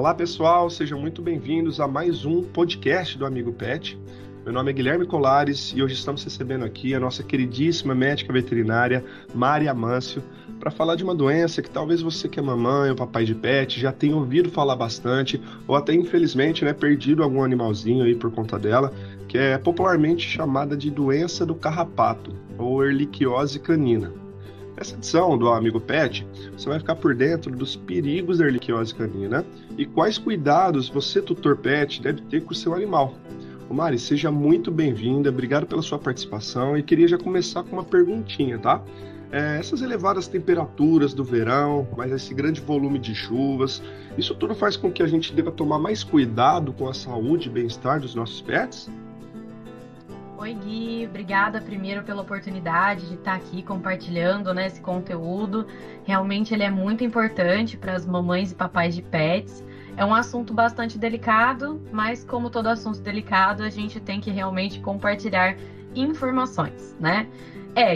Olá pessoal, sejam muito bem-vindos a mais um podcast do Amigo Pet. Meu nome é Guilherme Colares e hoje estamos recebendo aqui a nossa queridíssima médica veterinária, Mari Amâncio, para falar de uma doença que talvez você que é mamãe ou papai de pet já tenha ouvido falar bastante ou até infelizmente perdido algum animalzinho aí por conta dela, que é popularmente chamada de doença do carrapato ou erliquiose canina. Nessa edição do Amigo Pet, você vai ficar por dentro dos perigos da erliquiose canina e quais cuidados você, tutor pet, deve ter com o seu animal. Mari, seja muito bem-vinda, obrigado pela sua participação e queria já começar com uma perguntinha, tá? Essas elevadas temperaturas do verão, mas esse grande volume de chuvas, isso tudo faz com que a gente deva tomar mais cuidado com a saúde e bem-estar dos nossos pets? Oi, Gui, obrigada primeiro pela oportunidade de estar aqui compartilhando, esse conteúdo. Realmente ele é muito importante para as mamães e papais de pets. É um assunto bastante delicado, mas como todo assunto delicado, a gente tem que realmente compartilhar informações,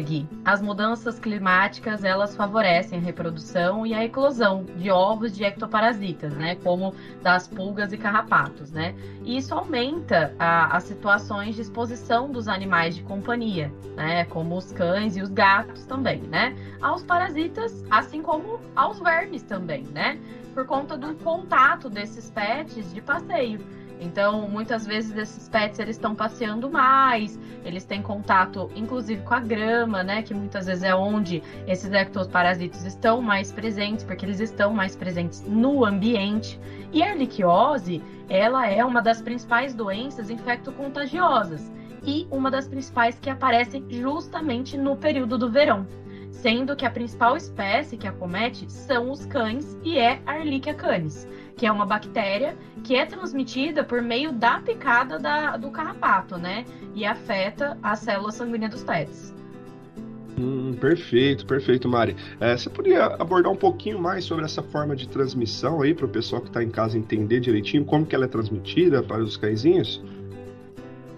Gui, as mudanças climáticas, elas favorecem a reprodução e a eclosão de ovos de ectoparasitas, como das pulgas e carrapatos, E isso aumenta as situações de exposição dos animais de companhia, como os cães e os gatos também, aos parasitas, assim como aos vermes também, por conta do contato desses pets de passeio. Então, muitas vezes esses pets eles estão passeando mais, eles têm contato inclusive com a grama, que muitas vezes é onde esses ectoparasitos estão mais presentes, porque eles estão mais presentes no ambiente. E a erliquiose, ela é uma das principais doenças infecto-contagiosas e uma das principais que aparecem justamente no período do verão, sendo que a principal espécie que acomete são os cães e é a Ehrlichia canis, que é uma bactéria que é transmitida por meio da picada do carrapato, e afeta a célula sanguínea dos pets. Perfeito, Mari. Você poderia abordar um pouquinho mais sobre essa forma de transmissão aí para o pessoal que está em casa entender direitinho como que ela é transmitida para os cãezinhos?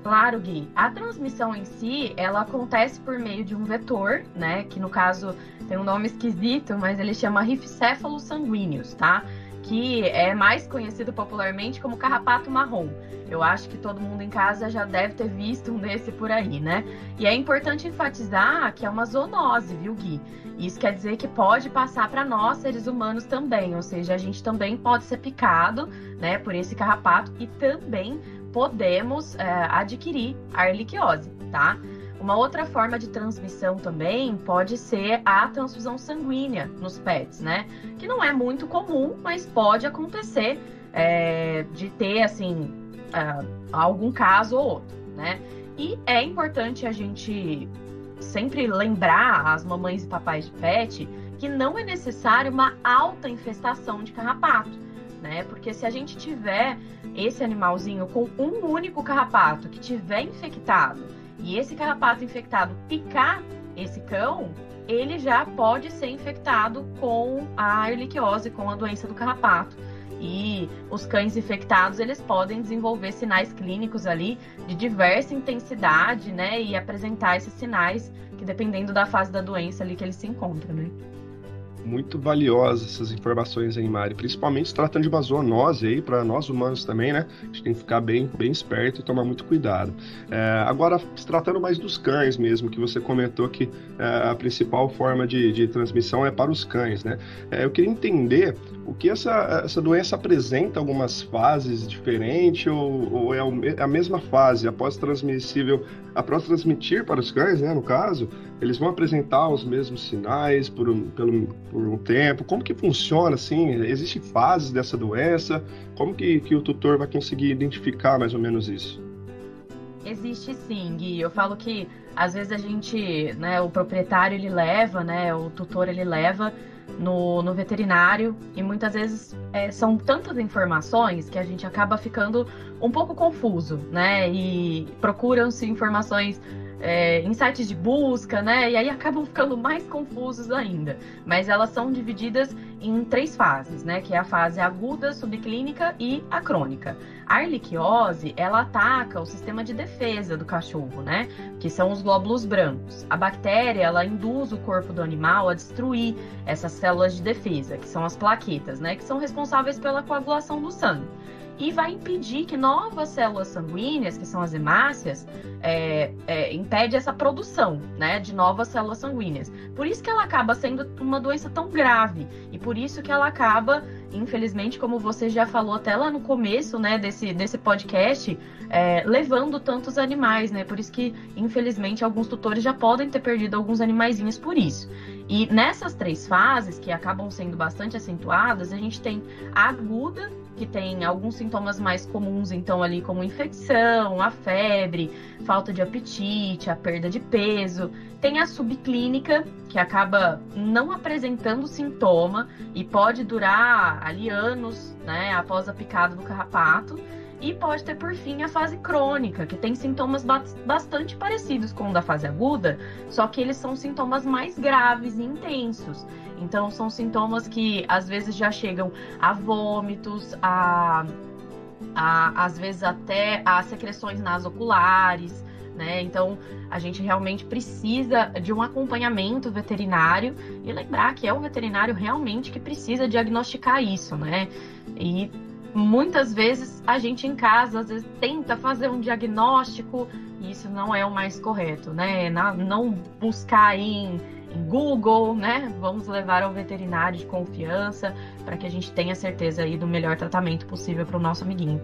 Claro, Gui. A transmissão em si, ela acontece por meio de um vetor, que no caso tem um nome esquisito, mas ele chama Rifcéfalos sanguíneos, tá? Que é mais conhecido popularmente como carrapato marrom. Eu acho que todo mundo em casa já deve ter visto um desse por aí, E é importante enfatizar que é uma zoonose, viu, Gui? Isso quer dizer que pode passar para nós, seres humanos também, ou seja, a gente também pode ser picado, por esse carrapato e também podemos adquirir a erliquiose, tá? Uma outra forma de transmissão também pode ser a transfusão sanguínea nos pets, Que não é muito comum, mas pode acontecer de ter, assim, algum caso ou outro, E é importante a gente sempre lembrar as mamães e papais de pet que não é necessário uma alta infestação de carrapato, Porque se a gente tiver esse animalzinho com um único carrapato que tiver infectado e esse carrapato infectado picar esse cão, ele já pode ser infectado com a erliquiose, com a doença do carrapato. E os cães infectados, eles podem desenvolver sinais clínicos ali de diversa intensidade, e apresentar esses sinais que dependendo da fase da doença ali que ele se encontra, Muito valiosas essas informações aí, Mari, principalmente se tratando de uma zoonose aí, para nós humanos também, A gente tem que ficar bem esperto e tomar muito cuidado. Agora, se tratando mais dos cães mesmo, que você comentou que a principal forma de transmissão é para os cães, eu queria entender o que essa doença apresenta algumas fases diferentes ou é a mesma fase após transmitir para os cães, no caso, eles vão apresentar os mesmos sinais por um tempo? Como que funciona, assim? Existem fases dessa doença? Como que o tutor vai conseguir identificar mais ou menos isso? Existe sim, Gui. Eu falo que às vezes a gente, o proprietário ele leva, o tutor ele leva no veterinário e muitas vezes são tantas informações que a gente acaba ficando um pouco confuso, E procuram-se informações em sites de busca, né? E aí acabam ficando mais confusos ainda. Mas elas são divididas em 3 fases, né? Que é a fase aguda, subclínica e a crônica. A erliquiose, ela ataca o sistema de defesa do cachorro, né? Que são os glóbulos brancos. A bactéria, ela induz o corpo do animal a destruir essas células de defesa, que são as plaquetas, né? Que são responsáveis pela coagulação do sangue. E vai impedir que novas células sanguíneas, que são as hemácias, impede essa produção, né, de novas células sanguíneas. Por isso que ela acaba sendo uma doença tão grave. E por isso que ela acaba, infelizmente, como você já falou até lá no começo, né, desse podcast, levando tantos animais, né? Por isso que, infelizmente, alguns tutores já podem ter perdido alguns animaizinhos por isso. E nessas 3 fases, que acabam sendo bastante acentuadas, a gente tem a aguda, que tem alguns sintomas mais comuns, então, ali, como infecção, a febre, falta de apetite, a perda de peso. Tem a subclínica, que acaba não apresentando sintoma e pode durar ali anos, né, após a picada do carrapato. E pode ter, por fim, a fase crônica, que tem sintomas bastante parecidos com o da fase aguda, só que eles são sintomas mais graves e intensos. Então, são sintomas que, às vezes, já chegam a vômitos, às vezes, até a secreções nasoculares, né? Então, a gente realmente precisa de um acompanhamento veterinário e lembrar que é o veterinário realmente que precisa diagnosticar isso, né? E muitas vezes a gente em casa, às vezes, tenta fazer um diagnóstico e isso não é o mais correto, né? Não buscar em Google, né? Vamos levar ao veterinário de confiança para que a gente tenha certeza aí do melhor tratamento possível para o nosso amiguinho.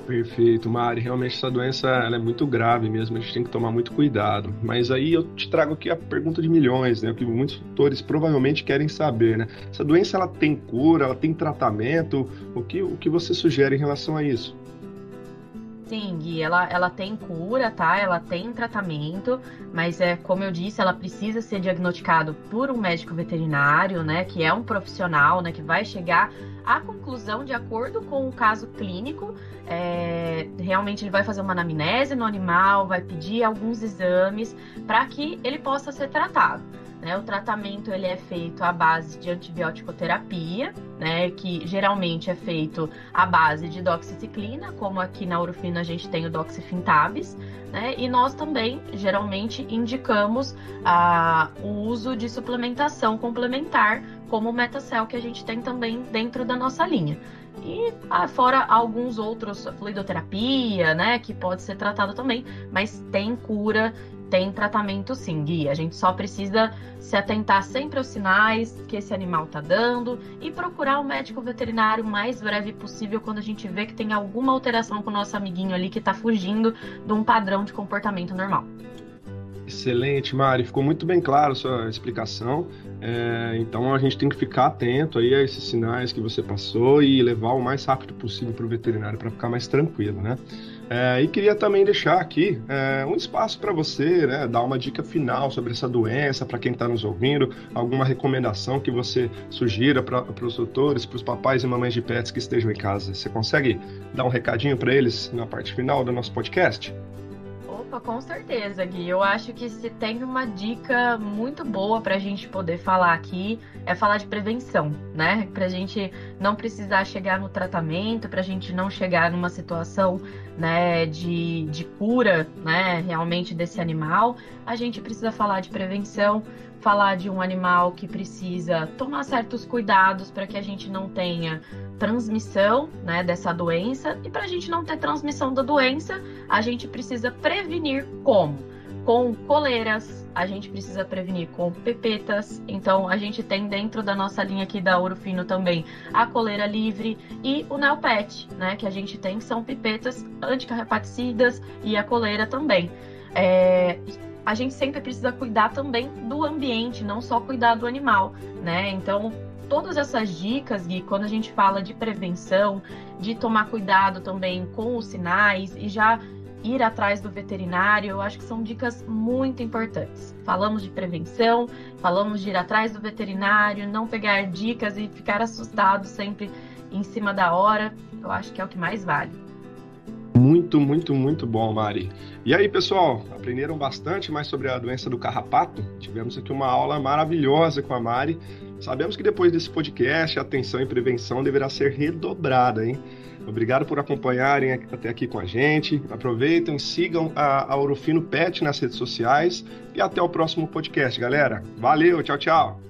Perfeito, Mari. Realmente essa doença ela é muito grave mesmo, a gente tem que tomar muito cuidado. Mas aí eu te trago aqui a pergunta de milhões, né? O que muitos tutores provavelmente querem saber, né? Essa doença ela tem cura, ela tem tratamento? O que você sugere em relação a isso? Sim, Gui, ela tem cura, tá? Ela tem tratamento, mas como eu disse, ela precisa ser diagnosticado por um médico veterinário, né? Que é um profissional, né? Que vai chegar à conclusão de acordo com o caso clínico. Realmente ele vai fazer uma anamnese no animal, vai pedir alguns exames para que ele possa ser tratado. Né, o tratamento ele é feito à base de antibiótico-terapia, né, que geralmente é feito à base de doxiciclina, como aqui na Urufino a gente tem o doxifintabis, né, e nós também geralmente indicamos o uso de suplementação complementar, como o Metacel, que a gente tem também dentro da nossa linha. E fora alguns outros, fluidoterapia, né, que pode ser tratado também, mas tem cura, tem tratamento sim, Gui. A gente só precisa se atentar sempre aos sinais que esse animal está dando e procurar o médico veterinário o mais breve possível quando a gente vê que tem alguma alteração com o nosso amiguinho ali que está fugindo de um padrão de comportamento normal. Excelente, Mari. Ficou muito bem claro a sua explicação. Então a gente tem que ficar atento aí a esses sinais que você passou e levar o mais rápido possível para o veterinário para ficar mais tranquilo, né? E queria também deixar aqui um espaço para você, né, dar uma dica final sobre essa doença, para quem está nos ouvindo, alguma recomendação que você sugira para os tutores, para os papais e mamães de pets que estejam em casa. Você consegue dar um recadinho para eles na parte final do nosso podcast? Opa, com certeza, Gui. Eu acho que se tem uma dica muito boa para a gente poder falar aqui, é falar de prevenção, né? Para a gente não precisar chegar no tratamento, para a gente não chegar numa situação, né, de cura, né, realmente desse animal, a gente precisa falar de prevenção, falar de um animal que precisa tomar certos cuidados para que a gente não tenha transmissão, né, dessa doença. E para a gente não ter transmissão da doença, a gente precisa prevenir como? Com coleiras, a gente precisa prevenir com pipetas. Então, a gente tem dentro da nossa linha aqui da Urufino também a coleira livre e o Neopet, né, que a gente tem, que são pipetas anticarrapaticidas, e a coleira também. A gente sempre precisa cuidar também do ambiente, não só cuidar do animal, né? Então, todas essas dicas, Gui, quando a gente fala de prevenção, de tomar cuidado também com os sinais e já ir atrás do veterinário, eu acho que são dicas muito importantes. Falamos de prevenção, falamos de ir atrás do veterinário, não pegar dicas e ficar assustado sempre em cima da hora. Eu acho que é o que mais vale. Muito, muito, muito bom, Mari. E aí, pessoal, aprenderam bastante mais sobre a doença do carrapato? Tivemos aqui uma aula maravilhosa com a Mari. Sabemos que depois desse podcast, a atenção e prevenção deverá ser redobrada, hein? Obrigado por acompanharem até aqui com a gente. Aproveitem, sigam a Ourofino Pet nas redes sociais e até o próximo podcast, galera. Valeu, tchau, tchau!